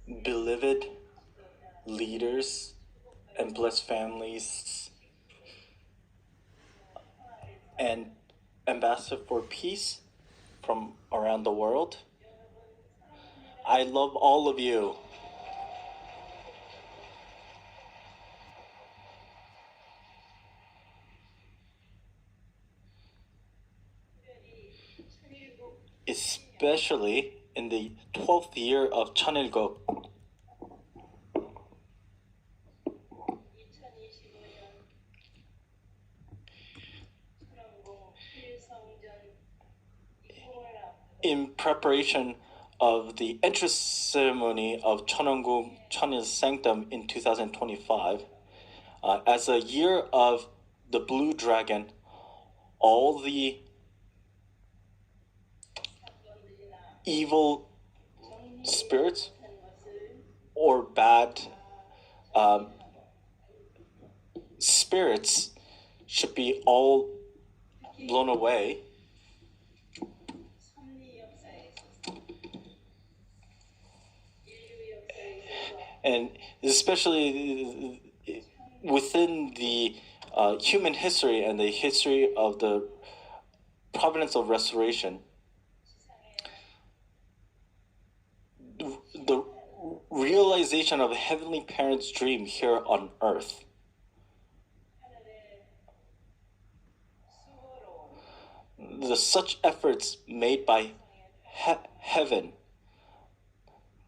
beloved leaders and blessed families and ambassador for peace from around the world. I love all of you. Especially in the 12th year of Cheon. In preparation of the entrance ceremony of Cheongung Cheonil's Sanctum in 2025, as a year of the Blue Dragon, all the evil spirits or bad spirits should be all blown away. And especially within the human history and the history of the providence of restoration, the realization of a heavenly parent's dream here on earth. The such efforts made by heaven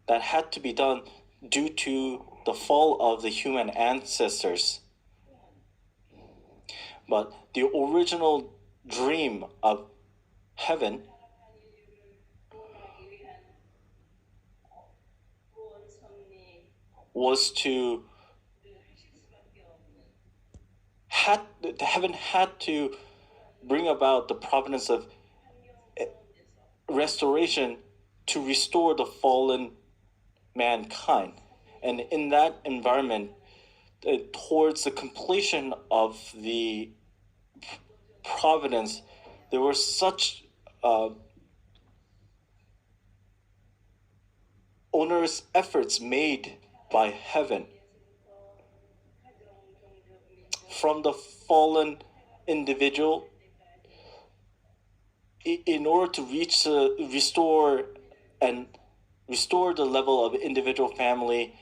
that had to be done due to the fall of the human ancestors. But the original dream of heaven was to heaven had to bring about the providence of restoration to restore the fallen mankind. And in that environment, towards the completion of the providence, there were such onerous efforts made by heaven from the fallen individual in order to restore the level of individual, family,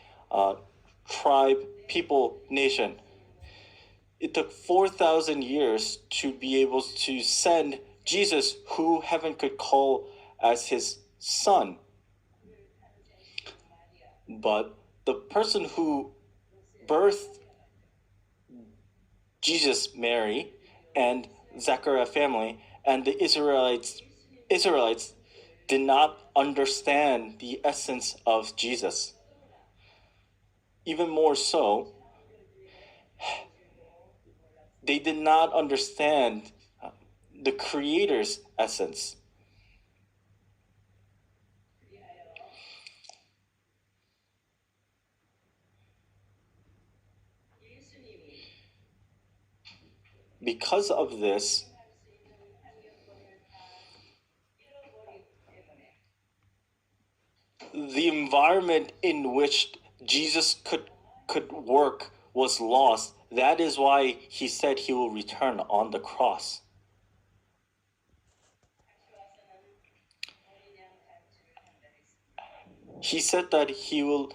tribe, people, nation. It took 4,000 years to be able to send Jesus, who heaven could call as his son. But the person who birthed Jesus, Mary, and Zechariah family, and the Israelites did not understand the essence of Jesus. Even more so, they did not understand the Creator's essence. Because of this, the environment in which Jesus could work was lost. That is why he said he will return on the cross. He said that he will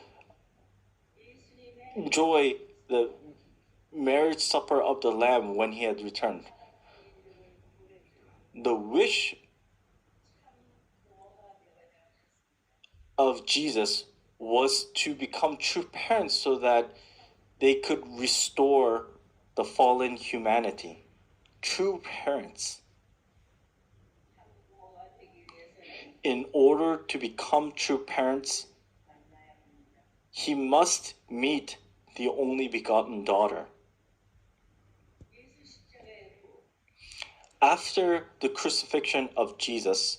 enjoy the marriage supper of the Lamb when he had returned. The wish of Jesus was to become true parents so that they could restore the fallen humanity. True parents. In order to become true parents, he must meet the only begotten daughter. After the crucifixion of Jesus,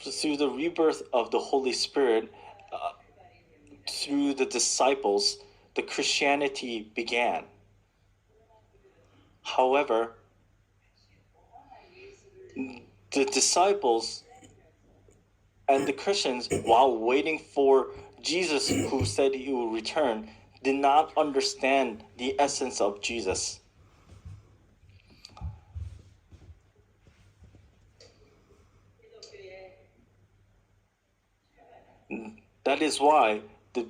through the rebirth of the Holy Spirit, through the disciples, the Christianity began. However, the disciples And the Christians, while waiting for Jesus, who said he will return, did not understand the essence of Jesus. That is why the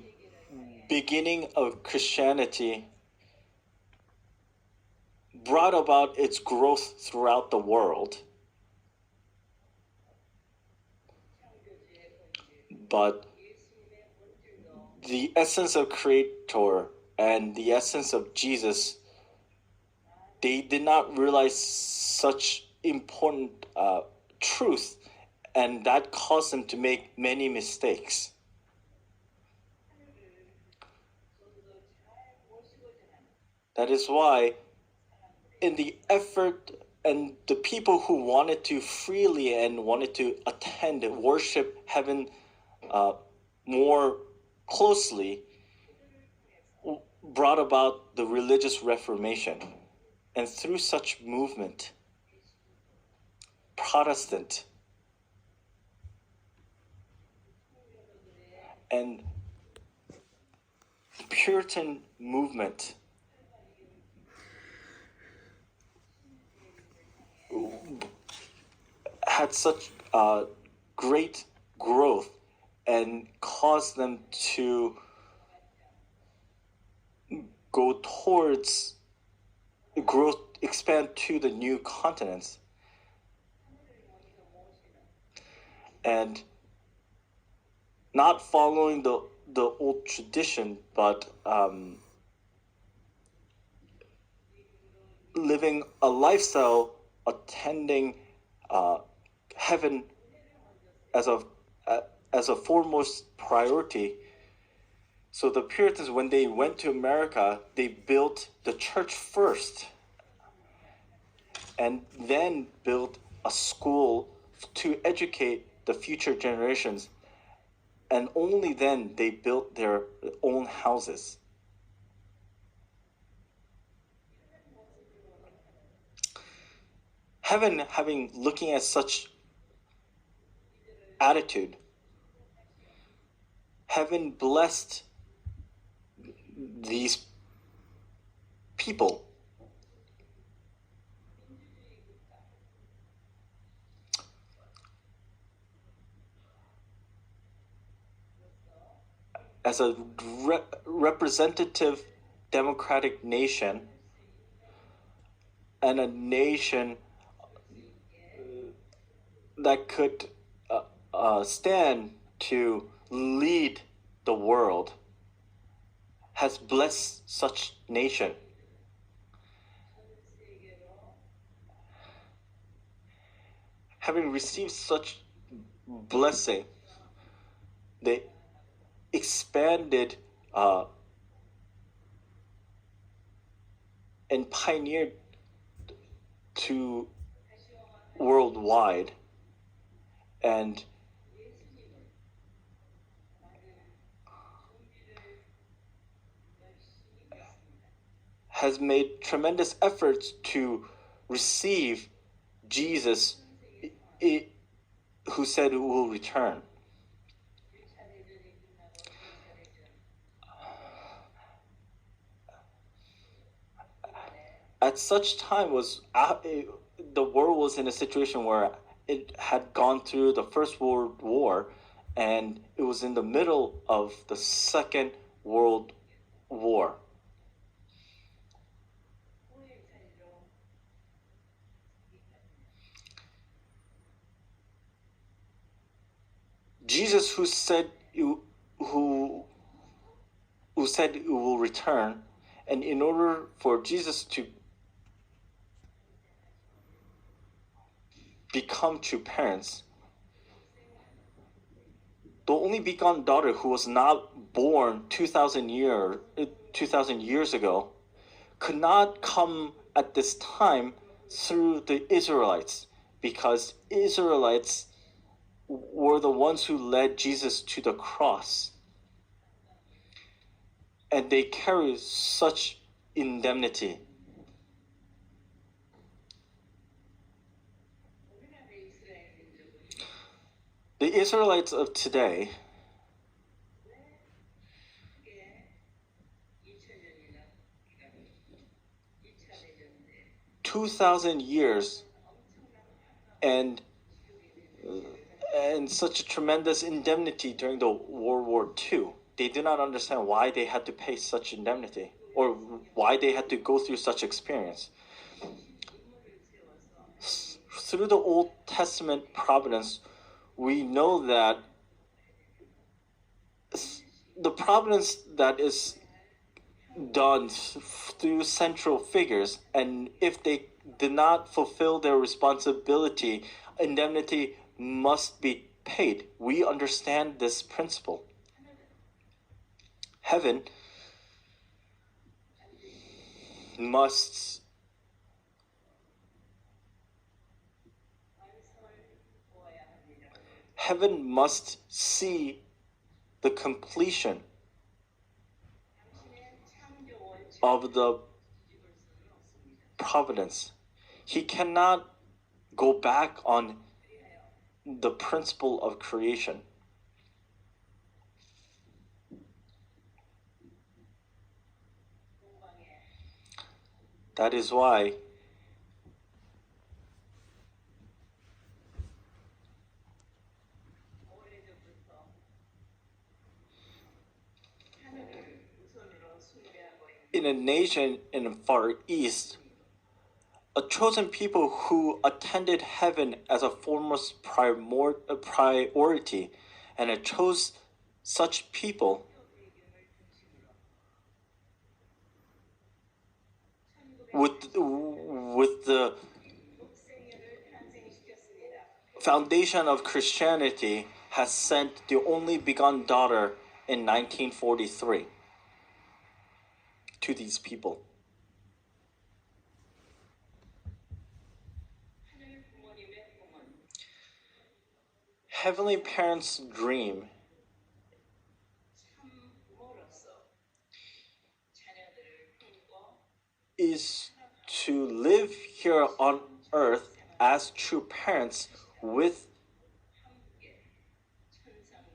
beginning of Christianity brought about its growth throughout the world. But the essence of Creator and the essence of Jesus, they did not realize such important truth, and that caused them to make many mistakes. That is why, in the effort, and the people who wanted to freely and wanted to attend and worship heaven more closely, brought about the religious reformation. And through such movement, Protestant and Puritan movement had such great growth and caused them to go towards growth, expand to the new continents. And not following the old tradition, but living a lifestyle attending heaven as a foremost priority. So the Puritans, when they went to America, they built the church first, and then built a school to educate the future generations. And only then they built their own houses. Heaven, looking at such attitude, heaven blessed these people. As a representative democratic nation, and a nation that could stand to lead the world, has blessed such nation. Having received such blessing, they expanded and pioneered to worldwide, and has made tremendous efforts to receive Jesus, who said he will return. At such time the world was in a situation where it had gone through the First World War, and it was in the middle of the Second World War. Jesus, who said it will return, and in order for Jesus to become true parents, the only begotten daughter who was not born 2,000 years ago could not come at this time through the Israelites, because Israelites were the ones who led Jesus to the cross. And they carry such indemnity. The Israelites of today 2,000 years and such a tremendous indemnity during the World War II. They do not understand why they had to pay such indemnity or why they had to go through such experience. Through the Old Testament providence, we know that the providence that is done through central figures, and if they did not fulfill their responsibility, indemnity must be paid. We understand this principle. Heaven must see the completion of the providence. He cannot go back on the principle of creation. That is why in a nation in the Far East, a chosen people who attended heaven as a foremost priority, and it chose such people with the foundation of Christianity has sent the only begotten daughter in 1943 to these people. Heavenly Parents' dream is to live here on earth as true parents with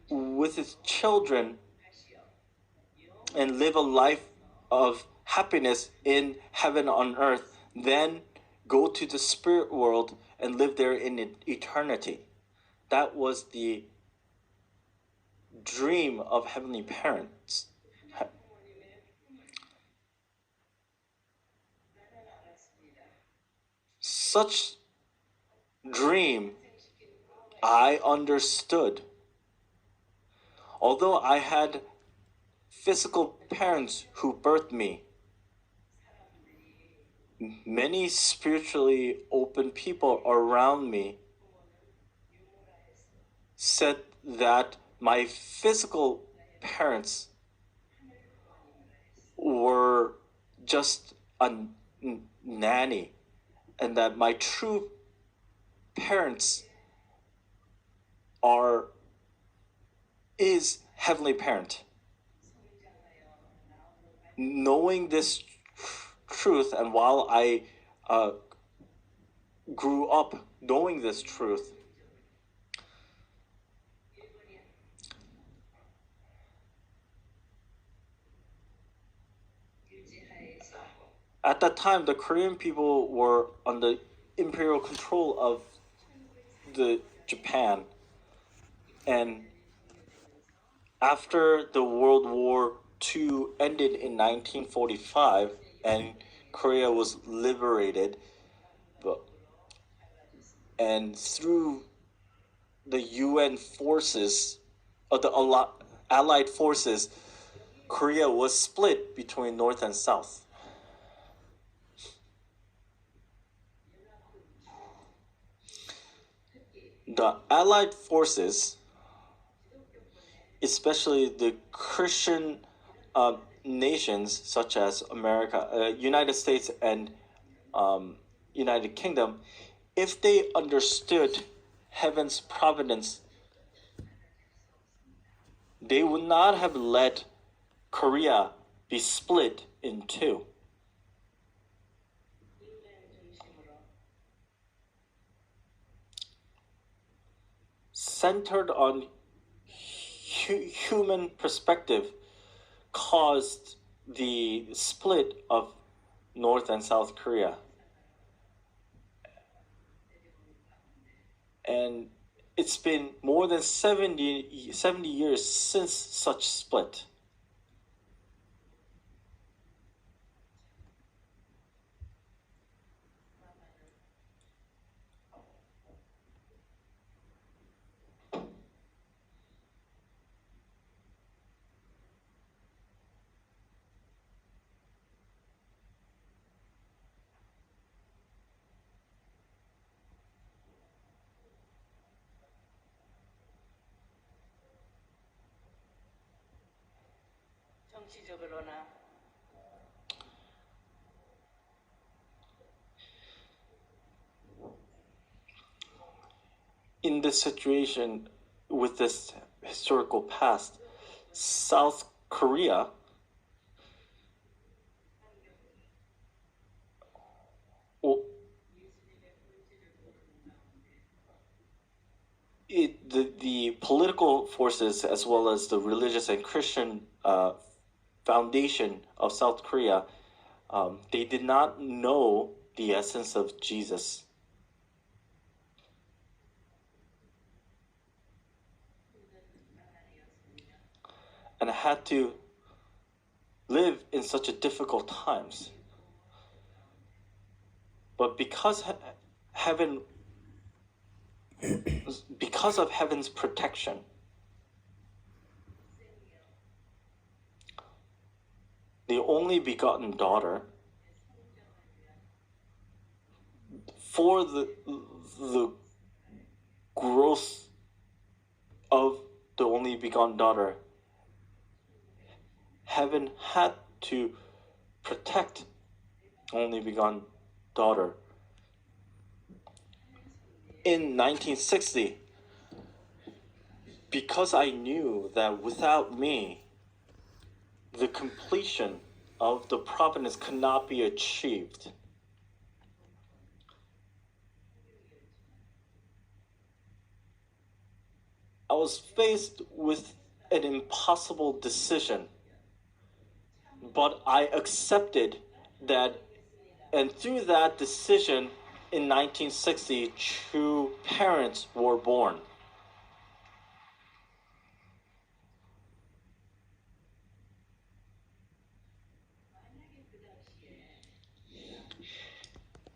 its children and live a life of happiness in heaven on earth, then go to the spirit world and live there in eternity. That was the dream of heavenly parents. Such dream I understood. Although I had physical parents who birthed me, many spiritually open people around me said that my physical parents were just a nanny, and that my true parents is Heavenly Parent. Knowing this truth, and while I grew up knowing this truth, at that time the Korean people were under imperial control of the Japan, and after the World War II ended in 1945 and Korea was liberated, and through the UN forces, the Allied forces, Korea was split between North and South. The Allied forces, especially the Christian nations such as America, United States, and United Kingdom, if they understood heaven's providence, they would not have let Korea be split in two. centered on human perspective caused the split of North and South Korea. And it's been more than 70 years since such split. 정치적으로나 in this situation with this historical past, South Korea the political forces as well as the religious and Christian foundation of South Korea, they did not know the essence of Jesus. And had to live in such a difficult times. But because of heaven's protection, the only begotten daughter, for the growth of the only begotten daughter, heaven had to protect only begotten daughter. In 1960, because I knew that without me, the completion of the providence could not be achieved, I was faced with an impossible decision. But I accepted that, and through that decision in 1960, true parents were born.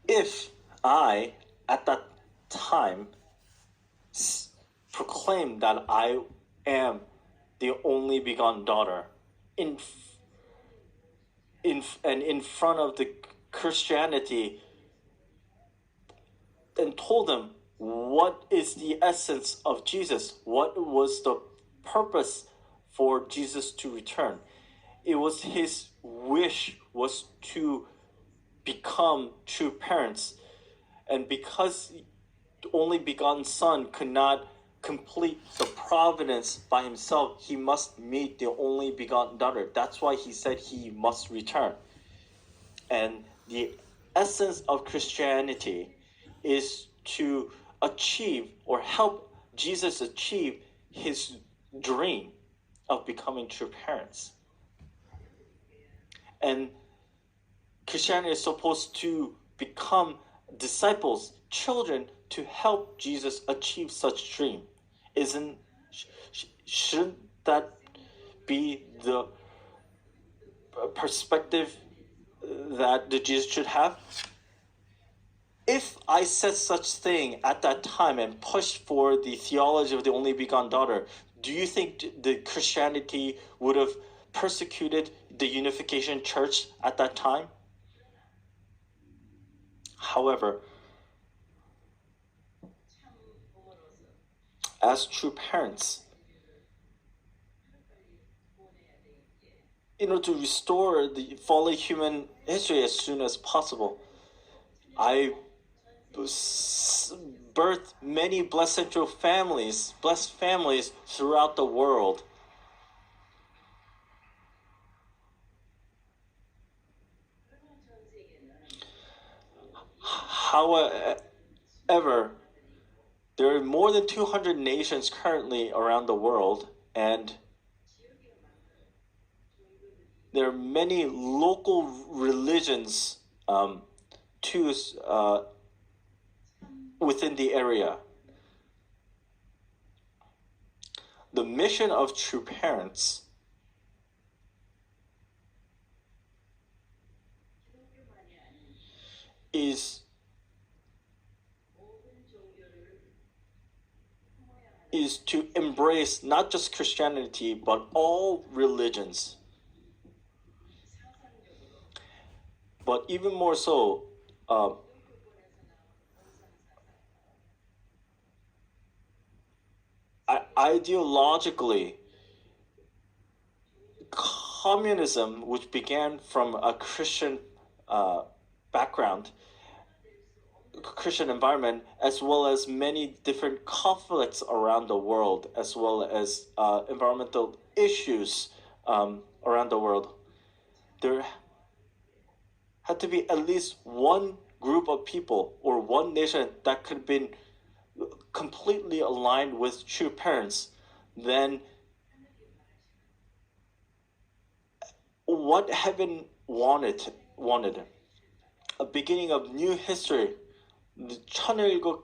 If I, at that time, proclaimed that I am the only begotten daughter in front of the Christianity and told them what is the essence of Jesus, what was the purpose for Jesus to return. It was his wish was to become true parents, and because the only begotten son could not complete the providence by himself, he must meet the only begotten daughter. That's why he said he must return. And the essence of Christianity is to achieve or help Jesus achieve his dream of becoming true parents. And Christianity is supposed to become disciples, children, to help Jesus achieve such dream. Shouldn't that be the perspective that the Jesus should have? If I said such thing at that time and pushed for the theology of the only begotten daughter, do you think the Christianity would have persecuted the Unification Church at that time? However, as true parents, in order to restore the fallen human history as soon as possible, I birthed many blessed families throughout the world. However, There are more than 200 nations currently around the world, and there are many local religions too within the area. The mission of true parents is to embrace not just Christianity but all religions. But even more so, ideologically, communism, which began from a Christian background, Christian environment, as well as many different conflicts around the world, as well as environmental issues around the world, there had to be at least one group of people or one nation that could have been completely aligned with true parents. Then what heaven wanted a beginning of new history, the 천일국,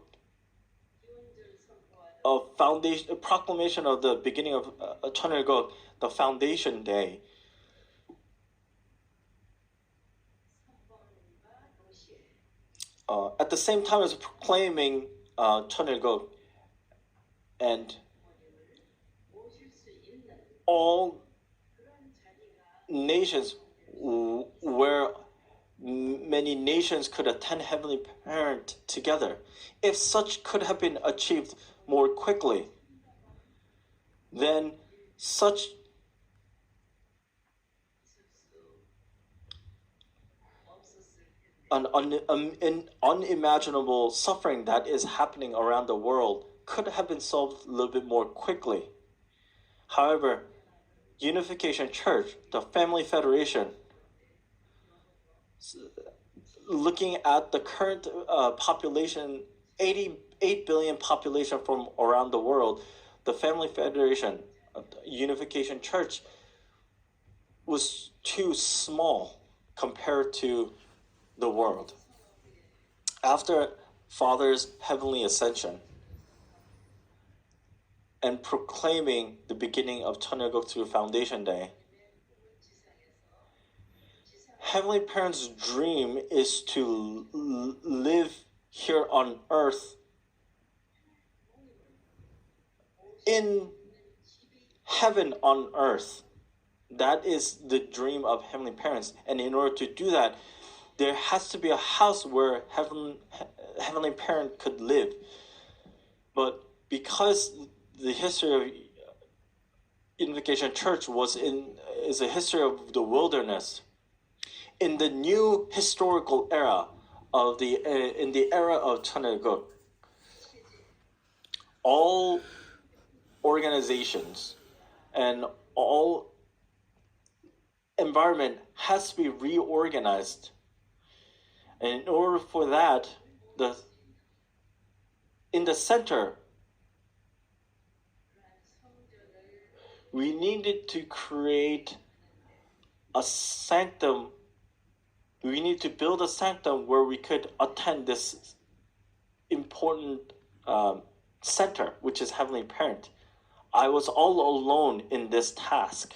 a foundation, a proclamation of the beginning of 천일국, the foundation day. At the same time as proclaiming 천일국, and all nations where many nations could attend Heavenly Parent together. If such could have been achieved more quickly, then such an unimaginable suffering that is happening around the world could have been solved a little bit more quickly. However, Unification Church, the Family Federation, looking at the current population, 88 billion population from around the world, the Family Federation, Unification Church, was too small compared to the world. After Father's heavenly ascension and proclaiming the beginning of 천일국 through Foundation Day, Heavenly Parent's dream is to live here on earth in heaven on earth. That is the dream of Heavenly Parents. And in order to do that, there has to be a house where Heavenly Parent could live. But because the history of Unification Church is a history of the wilderness, in the new historical era of in the era of 천일국, all organizations and all environment has to be reorganized. And in order for that, in the center, we needed to create a sanctum. We need to build a sanctum where we could attend this important center, which is Heavenly Parent. I was all alone in this task.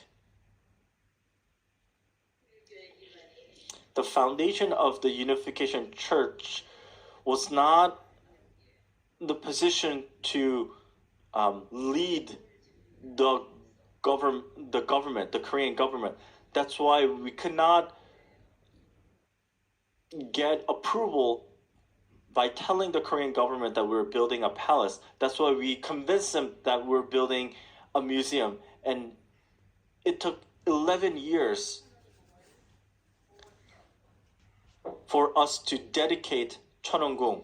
The foundation of the Unification Church was not the position to lead the government, the Korean government. That's why we could not get approval by telling the Korean government that we were building a palace. That's why we convinced them that we're building a museum. And it took 11 years for us to dedicate 천원궁.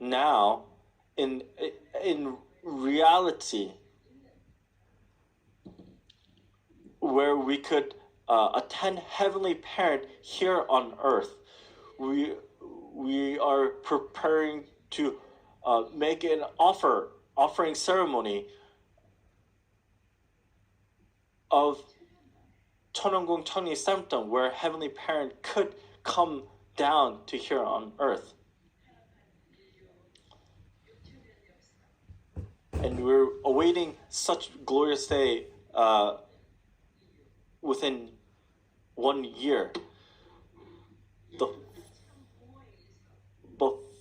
Now, in reality, where we could attend Heavenly Parent here on earth, we are preparing to make an offering ceremony of 천원궁 천이 Sanctum, where Heavenly Parent could come down to here on earth. And we're awaiting such glorious day within 1 year. The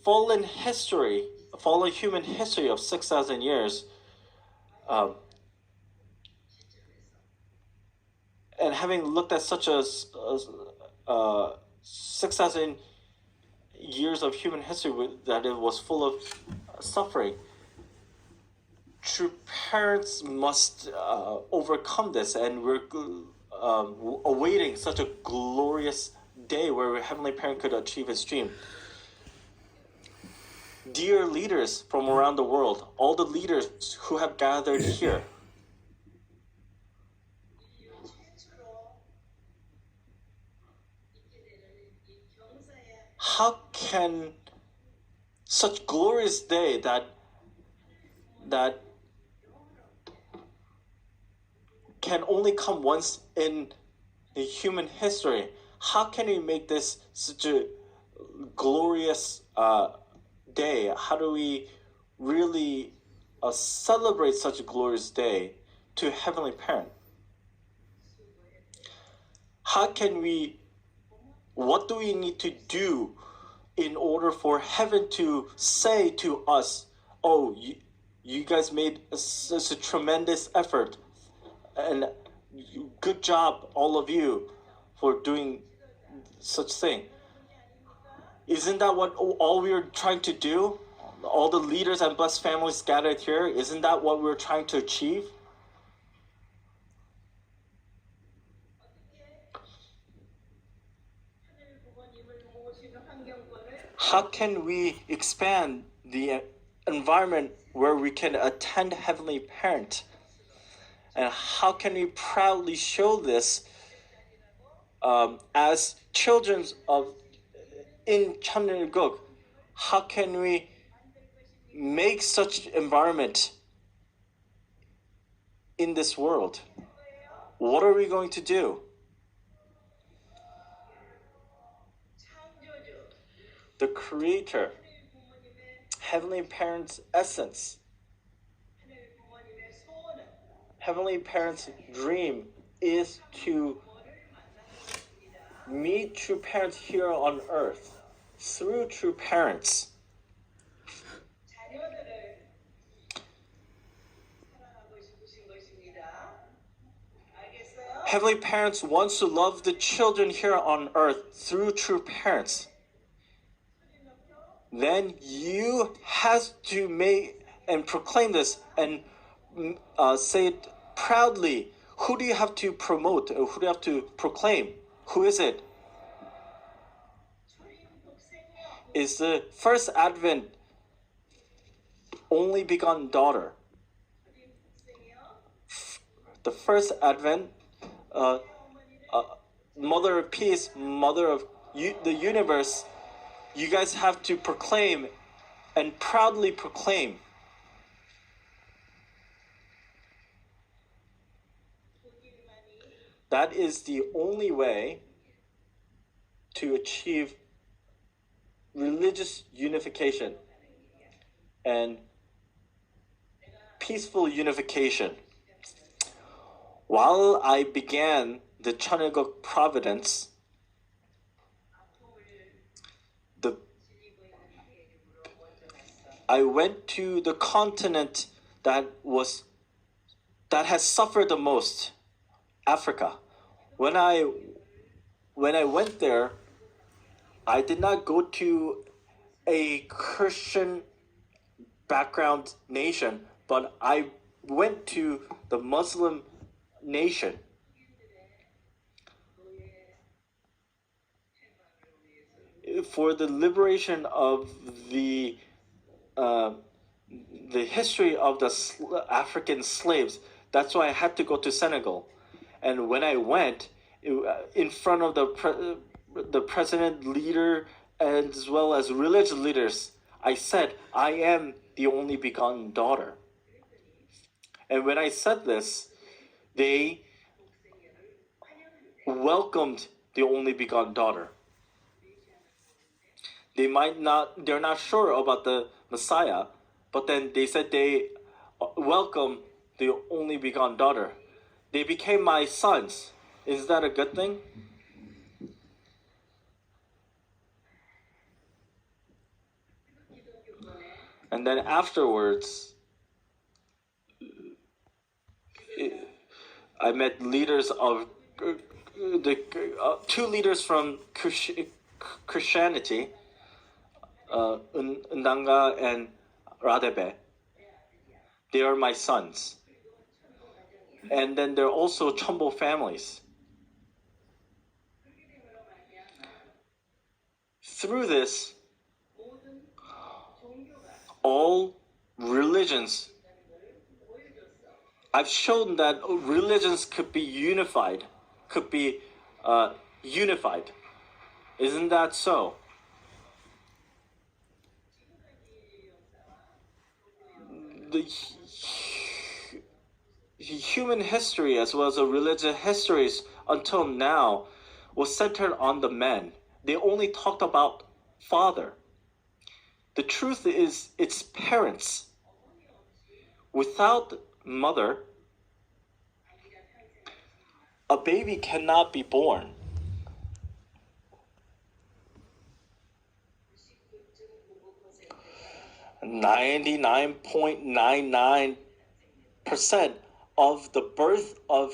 fallen human history of 6,000 years, and having looked at such a 6,000 years of human history that it was full of suffering, true parents must overcome this, and we're awaiting such a glorious day where Heavenly Parent could achieve his dream. Dear leaders from around the world, all the leaders who have gathered here, how can such glorious day that can only come once in the human history, how can we make this such a glorious day? How do we really celebrate such a glorious day to Heavenly Parent? What do we need to do in order for heaven to say to us, oh, you guys made such a tremendous effort, and good job, all of you, for doing such thing? Isn't that what all we're trying to do? All the leaders and blessed families gathered here, isn't that what we're trying to achieve? How can we expand the environment where we can attend Heavenly Parent? And how can we proudly show this as children in Cheon? How can we make such environment in this world? What are we going to do? The Creator, Heavenly Parent's essence, Heavenly Parent's dream is to meet true parents here on earth through true parents. Heavenly Parents wants to love the children here on earth through true parents. Then you have to make and proclaim this and say it proudly. Who do you have to promote? Or who do you have to proclaim? Who is it? Is the first Advent only begotten daughter? The first Advent, Mother of Peace, Mother of the universe. You guys have to proclaim and proudly proclaim. That is the only way to achieve religious unification and peaceful unification. While I began the Cheon Providence, I went to the continent that has suffered the most, Africa. When I went there, I did not go to a Christian background nation, but I went to the Muslim nation. For the liberation of the history of the African slaves, that's why I had to go to Senegal. And when I went, in front of the president, leader, as well as religious leaders, I said, I am the only begotten daughter. And when I said this, they welcomed the only begotten daughter. They're not sure about the Messiah, but then they said they welcome the only begotten daughter. They became my sons. Is that a good thing? And then afterwards, I met leaders of two leaders from Christianity, Ndanga and Radebe. They are my sons. And then there are also Chombo families. Through this, all religions, I've shown that religions could be unified. Isn't that so? The human history as well as the religious histories until now was centered on the men. They only talked about father. The truth is, it's parents. Without mother, a baby cannot be born. "99.99% of the birth of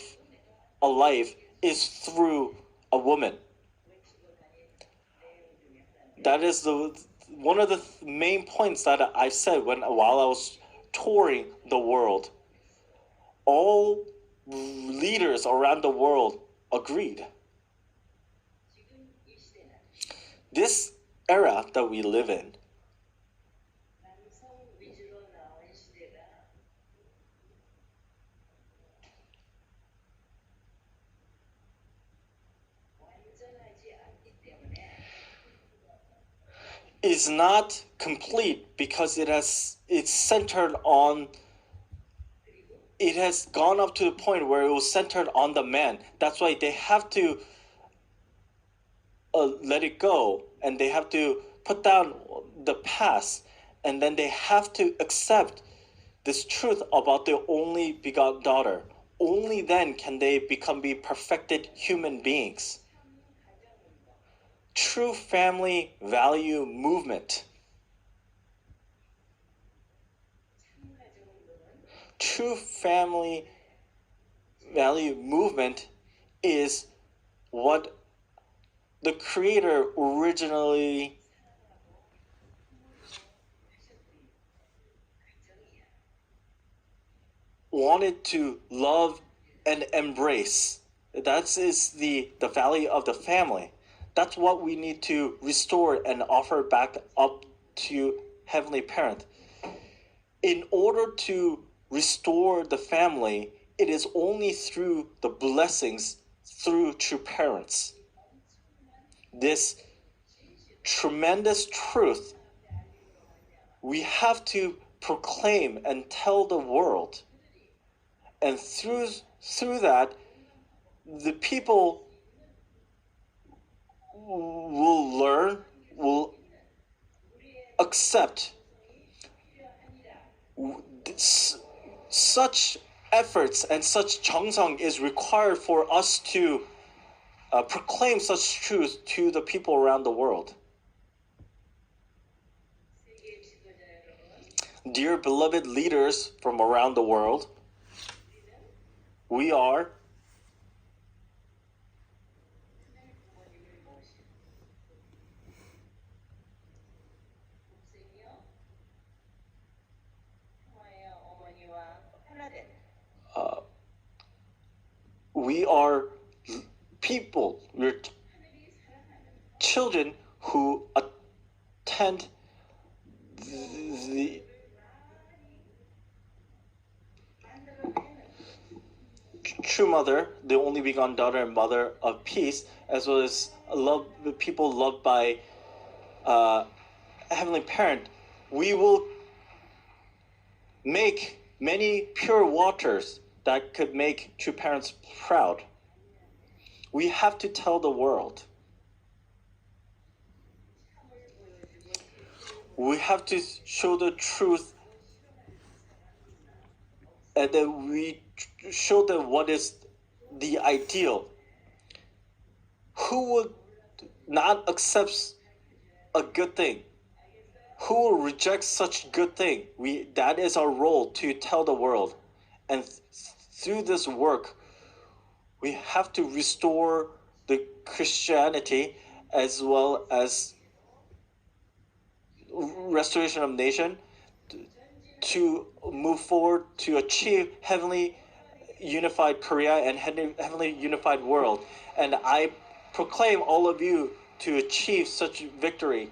a life is through a woman." That is one of the main points that I said while I was touring the world. All leaders around the world agreed. This era that we live in is not complete because it has gone up to the point where it was centered on the man. That's why they have to let it go, and they have to put down the past, and then they have to accept this truth about their only begotten daughter. Only then can they be perfected human beings. True family value movement. True family value movement is what the Creator originally wanted to love and embrace. That is the value of the family. That's what we need to restore and offer back up to Heavenly Parent. In order to restore the family, it is only through the blessings through true parents. This tremendous truth we have to proclaim and tell the world. And through that, the people will learn, will accept such efforts and such 정성 is required for us to proclaim such truth to the people around the world. Dear beloved leaders from around the world, we are people, we're children who attend the true mother, the only begotten daughter and mother of peace, as well as people loved by Heavenly Parent. we will make many pure waters that could make true parents proud. We have to tell the world. We have to show the truth, and then we show them what is the ideal. Who would not accept a good thing? Who will reject such good thing? That is our role, to tell the world. And through this work, we have to restore the Christianity as well as restoration of nation to move forward to achieve heavenly unified Korea and heavenly unified world. And I proclaim all of you to achieve such victory.